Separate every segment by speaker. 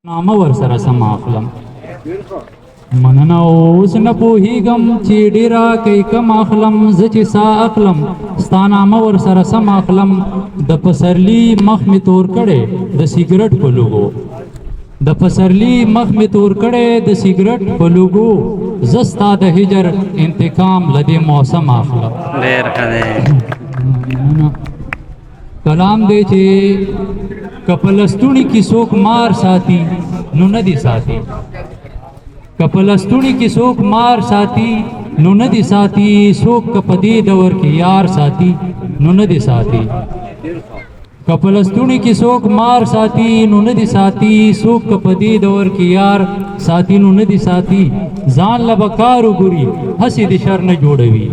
Speaker 1: नाम ورسره سم اخلم مننه اوس نه پوهیږم چې ډیره کوي کم اخلم زه چې سا اخلم ستا نامه ورسره سم اخلم د پسرلي مخ مې تور کړی د سیګرټ په لوګو د پسرلي مخ مې تور کړی د سیګرټ په لوګو زه ستا د هجر انتقام له دې موسم اخلم
Speaker 2: ډېر ښه دی
Speaker 1: کلام دی چې کپلستونی کی سوک مار ساتي نو ندی ساتي کپلستونی کی سوک مار ساتي نو ندی ساتي سوک کپدی دور کی یار ساتي نو ندی ساتي کپلستونی کی سوک مار ساتي نو ندی ساتي سوک کپدی دور کی یار ساتي نو ندی ساتي ځان لبکارو ګوري هسي د شر نه جوړوي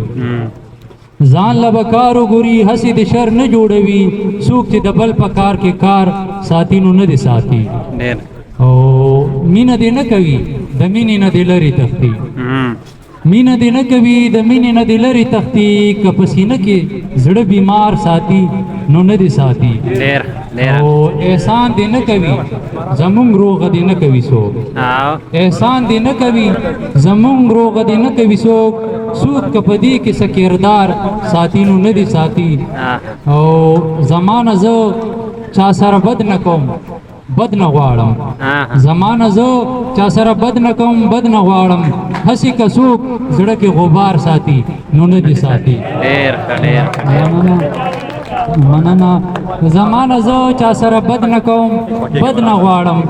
Speaker 1: ځان لبکارو ګوري هسي د شر نه جوړوي څوک چې د بل په کار کې کار ساتي نو نه دی ساتي او مینه دې نه کوي د مینې نه دې لرې تښتي مینه دې نه کوي د مینې نه دې لرې تښتي که په سینه کې زړه بیمار ساتي نو نه دی ساتي او احسان دې نه کوي زمونږ روغه دې نه کوي څوک احسان دې نه کوي زمونږ روغه دې نه کوي څوک څوک که په دې کې څه کردار ساتي نو نه دی ساتي او زمانه زه چا سره بد نه کوم بد نه غواړم زمانه زه چا سره بد نه کوم بد نه غواړم هسې که څوک زړه کې غبار ساتي نو نه دی ساتي مننه زمانه زه چا سره بد نه کوم بد نه غواړم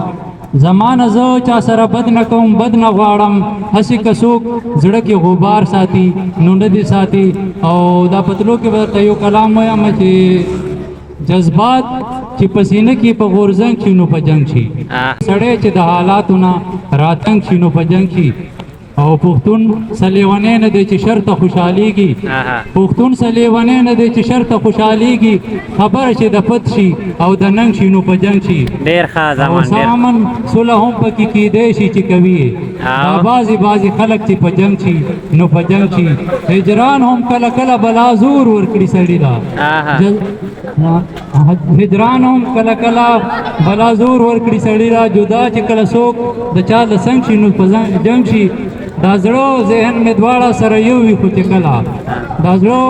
Speaker 1: زمانه زه چا سره بد نه کوم بد نه غواړم هسې که څوک زړه کې غبار ساتي نو نه دی ساتي او دا پتلو کې به ته یو کلام وایم چې جذبات چې په سینه کې په غورځنګ شي نو په جنګ شي سړی چې د حالاتو نه راتنګ شي نو په جنګ شي او پښتون سلیونی نه دی چې شرط خوشحالیږي پښتون سلیونی نه دی چې شرط خوشحالیږي خبره چې د پت شي او د ننګ شي نو په جنګ شي
Speaker 2: ډېر ښه
Speaker 1: زمان صلح هم پکې کیدی شي چې کوي بعضې خلک چې په جنګ شي نو په جنګ شي هجران هم کله کله بلا زور ورکړي سړي ته هجران هم کله کله بلا زور ورکړي سړي ته جدا چې کله څوک د چا د څنګ شي نو په جنګ شي دا زړه ذهن مې دواړه سره یو وي خو چې کله دا زړه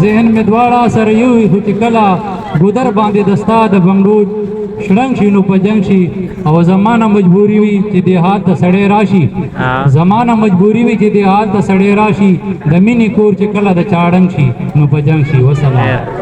Speaker 1: ذهن مې دواړه سره یو وي خو چې کله ګودر باندې د ستا د بنګړو شړنګ شي نو په جنګ شي او زمانه مجبوري وي چې دیهات ته سړی راشي زمانه مجبوري وي چې دیهات ته سړی راشي د مینې کور چې کله د چاړنګ شي نو په جنګ شي وسلام